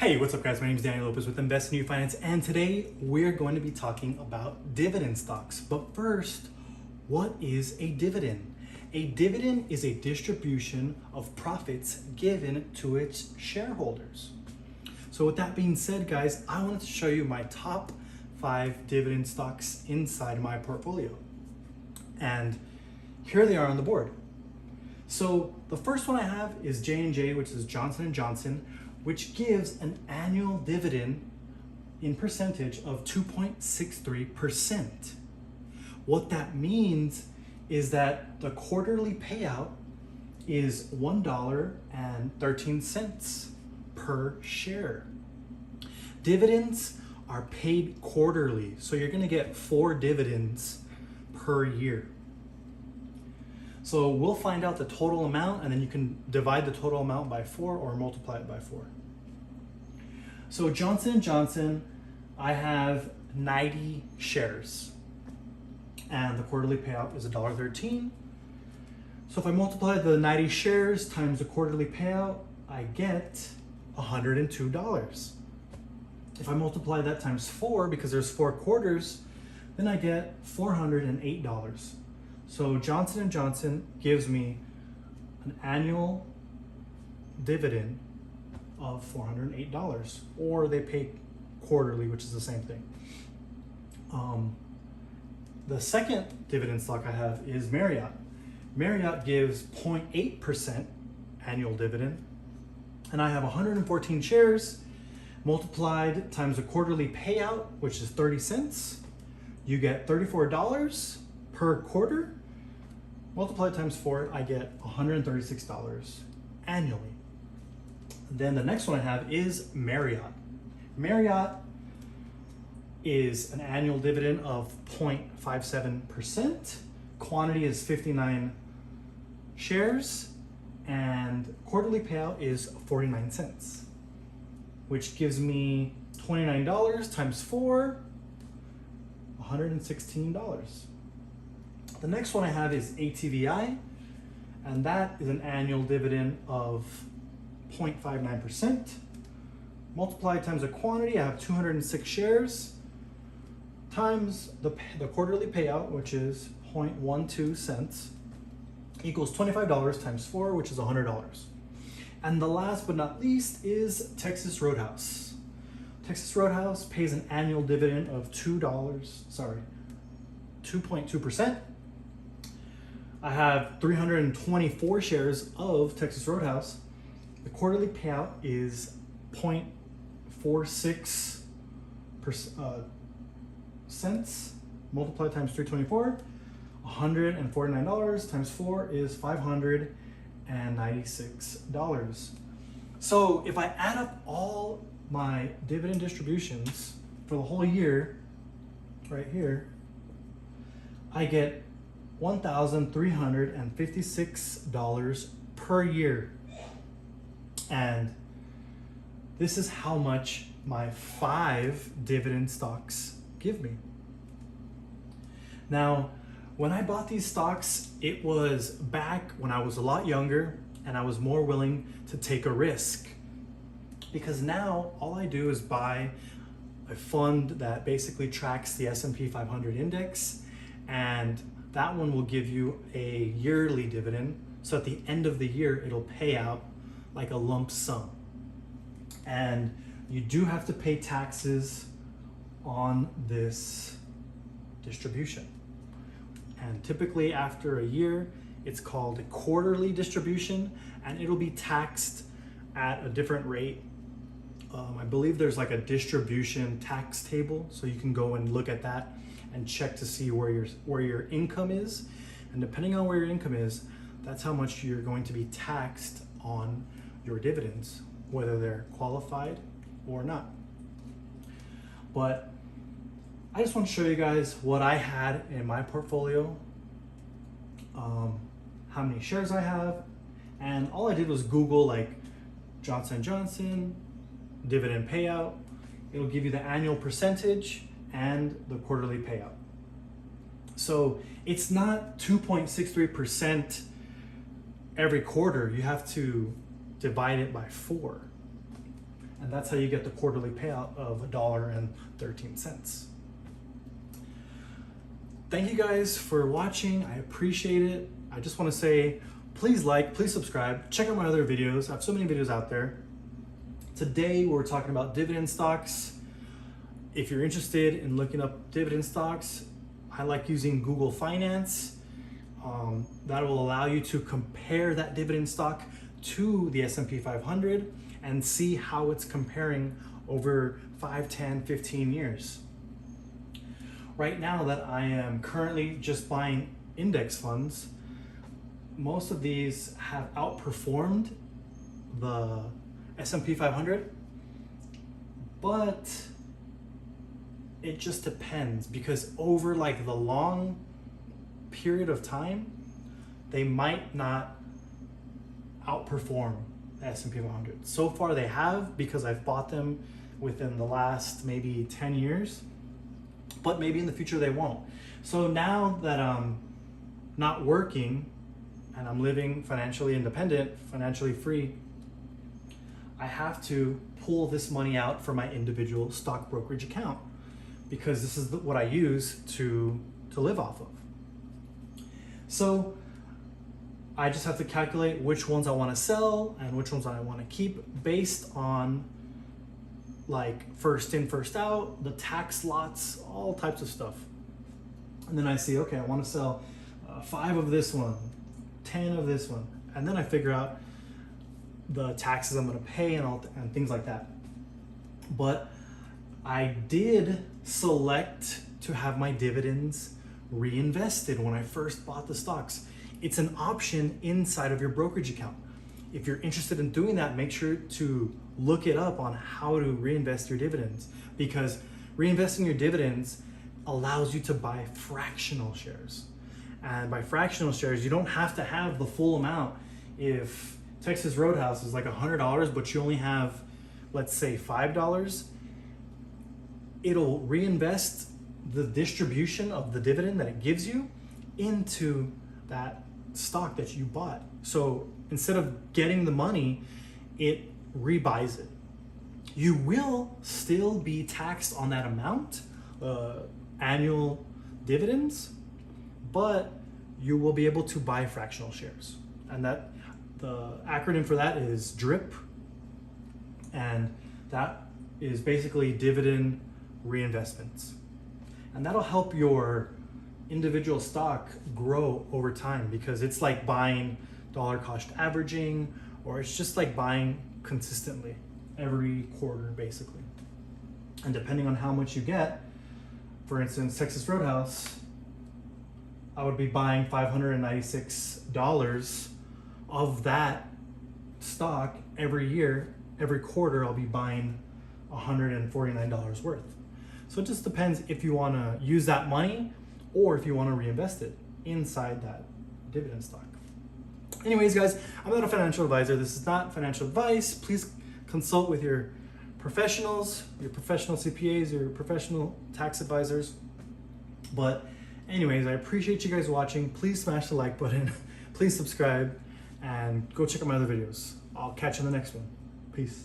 Hey, what's up guys? My name is Daniel Lopez with Invest in You Finance, and today we're going to be talking about dividend stocks. But first, what is a dividend? A dividend is a distribution of profits given to its shareholders. So with that being said, guys, I wanted to show you my top 5 dividend stocks inside my portfolio. And here they are on the board. So the first one I have is J&J, which is Johnson & Johnson, which gives an annual dividend in percentage of 2.63%. What that means is that the quarterly payout is $1.13 per share. Dividends are paid quarterly, so you're gonna get 4 dividends per year. So we'll find out the total amount, and then you can divide the total amount by 4 or multiply it by 4. So Johnson & Johnson, I have 90 shares, and the quarterly payout is $1.13. So if I multiply the 90 shares times the quarterly payout, I get $102. If I multiply that times 4, because there's 4 quarters, then I get $408. So Johnson & Johnson gives me an annual dividend of $408, or they pay quarterly, which is the same thing. The second dividend stock I have is Marriott. Marriott gives 0.8% annual dividend, and I have 114 shares. Multiplied times the quarterly payout, which is 30 cents, you get $34 per quarter. Multiplied times 4, I get $136 annually. Then the next one I have is Marriott. Marriott is an annual dividend of 0.57%. Quantity is 59 shares, and quarterly payout is 49 cents, which gives me $29 times 4, $116. The next one I have is ATVI, and that is an annual dividend of 0.59%. Multiplied times the quantity, I have 206 shares, times the quarterly payout, which is 0.12 cents, equals $25 times 4, which is $100. And the last but not least is Texas Roadhouse. Texas Roadhouse pays an annual dividend of 2.2%. I have 324 shares of Texas Roadhouse. The quarterly payout is 0.46 cents. Multiplied times 324, $149 times 4 is $596. So if I add up all my dividend distributions for the whole year, right here, I get $1,356 per year. And this is how much my 5 dividend stocks give me. Now, when I bought these stocks, it was back when I was a lot younger and I was more willing to take a risk. Because now all I do is buy a fund that basically tracks the S&P 500 index, and that one will give you a yearly dividend. So at the end of the year, it'll pay out like a lump sum. And you do have to pay taxes on this distribution. And typically after a year, it's called a quarterly distribution, and it'll be taxed at a different rate. I believe there's like a distribution tax table, so you can go and look at that and check to see where your income is. And depending on where your income is, that's how much you're going to be taxed on your dividends, whether they're qualified or not. But I just want to show you guys what I had in my portfolio, how many shares I have, and all I did was Google like Johnson & Johnson, dividend payout. It'll give you the annual percentage and the quarterly payout. So it's not 2.63% every quarter. You have to divide it by 4. And that's how you get the quarterly payout of $1.13. Thank you guys for watching. I appreciate it. I just want to say, please like, please subscribe, check out my other videos. I have so many videos out there. Today we're talking about dividend stocks. If you're interested in looking up dividend stocks, I like using Google Finance. That will allow you to compare that dividend stock to the S&P 500 and see how it's comparing over 5, 10, 15 years. Right now that I am currently just buying index funds, most of these have outperformed the S&P 500, but it just depends, because over like the long period of time, they might not outperform the S&P 500. So far they have, because I've bought them within the last maybe 10 years, but maybe in the future they won't. So now that I'm not working and I'm living financially independent, financially free, I have to pull this money out from my individual stock brokerage account, because this is what I use to live off of. So I just have to calculate which ones I want to sell and which ones I want to keep based on like first in, first out, the tax lots, all types of stuff. And then I see, okay, I want to sell 5 of this one, 10 of this one. And then I figure out the taxes I'm going to pay and things like that. But I did select to have my dividends reinvested when I first bought the stocks. It's an option inside of your brokerage account. If you're interested in doing that, make sure to look it up on how to reinvest your dividends, because reinvesting your dividends allows you to buy fractional shares. And by fractional shares, you don't have to have the full amount. If Texas Roadhouse is like $100, but you only have, let's say, $5, it'll reinvest the distribution of the dividend that it gives you into that stock that you bought. So instead of getting the money, it rebuys it. You will still be taxed on that amount, annual dividends, but you will be able to buy fractional shares. And that the acronym for that is DRIP, and that is basically dividend reinvestments. And that'll help your individual stock grow over time, because it's like buying dollar cost averaging, or it's just like buying consistently every quarter basically. And depending on how much you get, for instance, Texas Roadhouse, I would be buying $596 of that stock every year. Every quarter I'll be buying $149 worth. So it just depends if you want to use that money or if you want to reinvest it inside that dividend stock. Anyways, guys, I'm not a financial advisor. This is not financial advice. Please consult with your professionals, your professional CPAs, your professional tax advisors. But anyways, I appreciate you guys watching. Please smash the like button. Please subscribe and go check out my other videos. I'll catch you in the next one. Peace.